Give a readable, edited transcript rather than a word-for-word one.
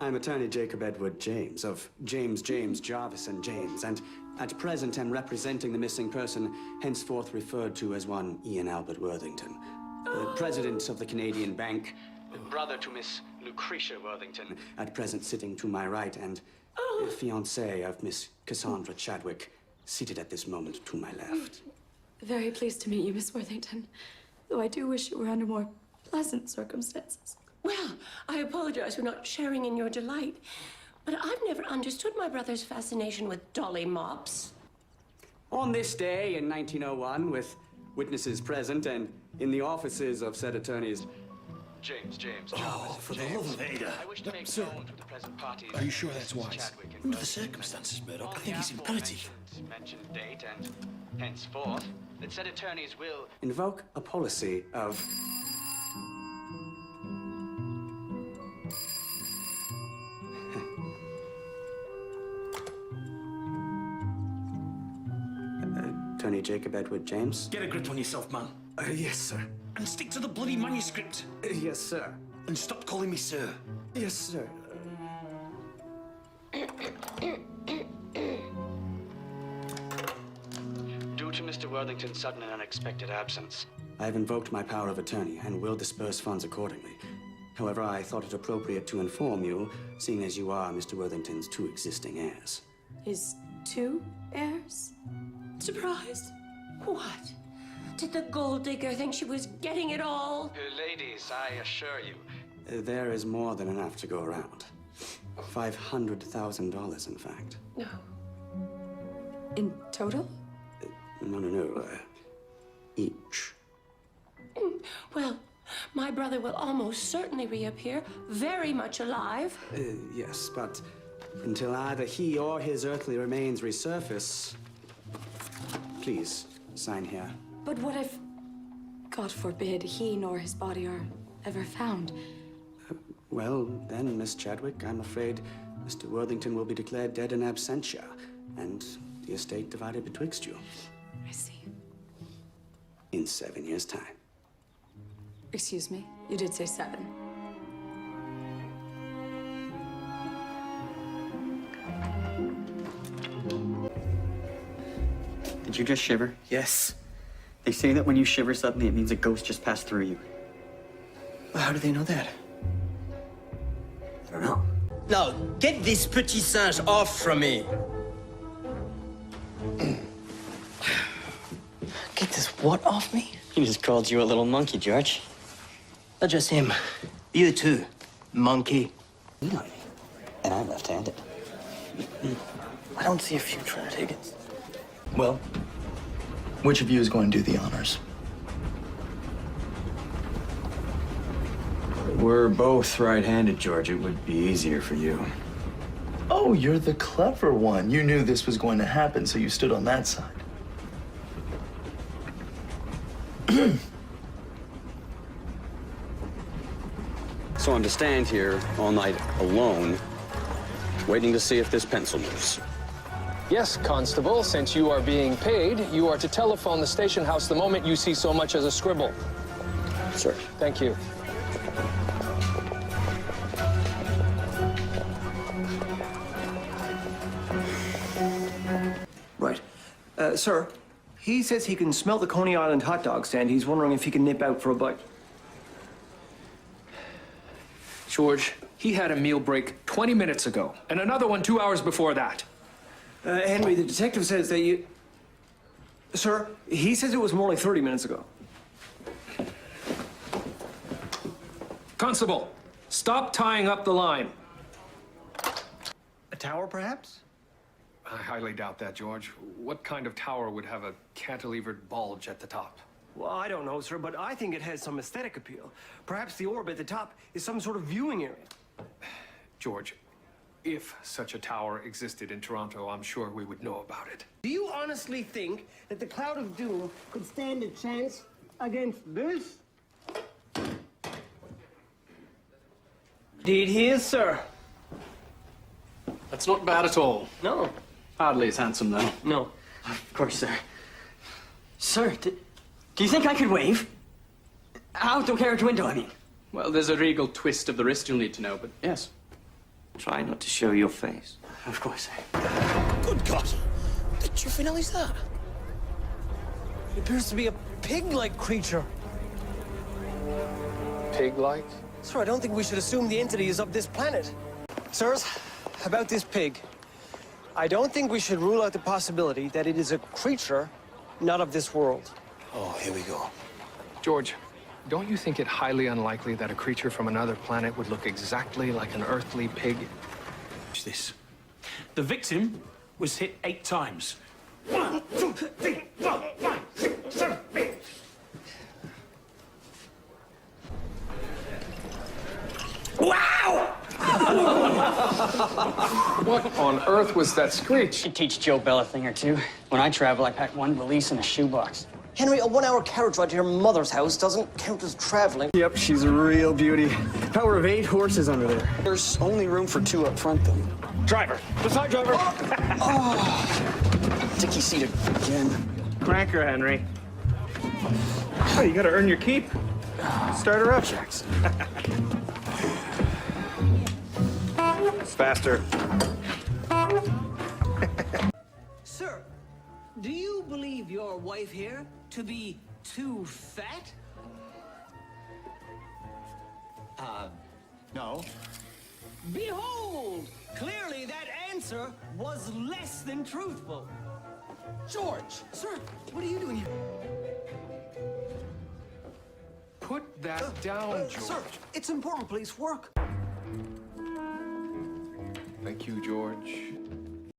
I'm attorney Jacob Edward James of James, Jarvis and James, and at present am representing the missing person henceforth referred to as one Ian Albert Worthington, president of the Canadian Bank, brother to Miss Lucretia Worthington, at present sitting to my right, and fiancé of Miss Cassandra Chadwick, seated at this moment to my left. Very pleased to meet you, Miss Worthington, though I do wish you were under more pleasant circumstances. Well, I apologize for not sharing in your delight, but I've never understood my brother's fascination with dolly mops. On this day in 1901, with witnesses present and in the offices of said attorneys James, Jarvis, for the love of Ada. I wish to make Sir, known to the present parties. are you sure that's wise? Chadwick and Under the Worthington. circumstances, Murdoch, I On think he's behalf of imperative. mentioned date and henceforth that said attorneys will invoke a policy of Attorney Jacob Edward James. Get a grip on yourself, man. Yes, sir. And stick to the bloody manuscript. Yes, sir. And stop calling me sir. Yes, sir. Due to Mr. Worthington's sudden and unexpected absence, I have invoked my power of attorney and will disperse funds accordingly. However, I thought it appropriate to inform you, seeing as you are Mr. Worthington's two existing heirs. His two heirs? Surprised? What? Did the gold digger think she was getting it all? Ladies, I assure you, there is more than enough to go around. $500,000, in fact. No. In total? No. Each. Well, my brother will almost certainly reappear, very much alive. Yes, but until either he or his earthly remains resurface, please sign here. But what if, God forbid, he nor his body are ever found? Well, then, Miss Chadwick, I'm afraid Mr. Worthington will be declared dead in absentia, and the estate divided betwixt you. I see. In 7 years' time. Excuse me, you did say 7. Did you just shiver? Yes. They say that when you shiver suddenly, it means a ghost just passed through you. Well, how do they know that? I don't know. Now, get this petit singe off from me. Get this what off me? He just called you a little monkey, George. Not just him. You too, monkey. You know me. And I'm left-handed. I don't see a future in it, Higgins. Well, which of you is going to do the honors? We're both right-handed, George. It would be easier for you. Oh, you're the clever one. You knew this was going to happen, so you stood on that side. So I'm to stand here all night alone, waiting to see if this pencil moves. Yes, Constable, since you are being paid, you are to telephone the station house the moment you see so much as a scribble. Sir. Thank you. Right. Sir, he says he can smell the Coney Island hot dog stand. He's wondering if he can nip out for a bite. George, he had a meal break 20 minutes ago, and another one 2 hours before that. Henry, the detective says that you... Sir, he says it was more like 30 minutes ago. Constable, stop tying up the line. A tower, perhaps? I highly doubt that, George. What kind of tower would have a cantilevered bulge at the top? Well, I don't know, sir, but I think it has some aesthetic appeal. Perhaps the orb at the top is some sort of viewing area. George, if such a tower existed in Toronto, I'm sure we would know about it. Do you honestly think that the Cloud of Doom could stand a chance against this? Indeed he is, sir. That's not bad at all. No. Hardly as handsome, though. No. Of course, sir. Sir, do you think I could wave? Out of carriage window, I mean. Well, there's a regal twist of the wrist you'll need to know, but yes. Try not to show your face. Of course. Good God! The Finale is that? It appears to be a pig-like creature. Pig-like? Sir, I don't think we should assume the entity is of this planet. Sirs, about this pig. I don't think we should rule out the possibility that it is a creature not of this world. Oh, here we go. George, don't you think it highly unlikely that a creature from another planet would look exactly like an earthly pig? Watch this. The victim was hit 8 times. 1, 2, 3, 4, 5, 6, 7, 8. Wow! What on earth was that screech? You teach Joe Bell a thing or two. When I travel, I pack one valise in a shoebox. Henry, a 1-hour carriage ride to your mother's house doesn't count as traveling. Yep, she's a real beauty. Power of 8 horses under there. There's only room for 2 up front, though. Driver. Beside driver. Dicky seat again. Crank her, Henry. Oh, you gotta earn your keep. Start her up. Jackson. Faster. Sir, do you believe your wife here to be too fat? No. Behold! Clearly that answer was less than truthful. George! Sir, what are you doing here? Put that down, George. Sir, it's important police work. Thank you, George.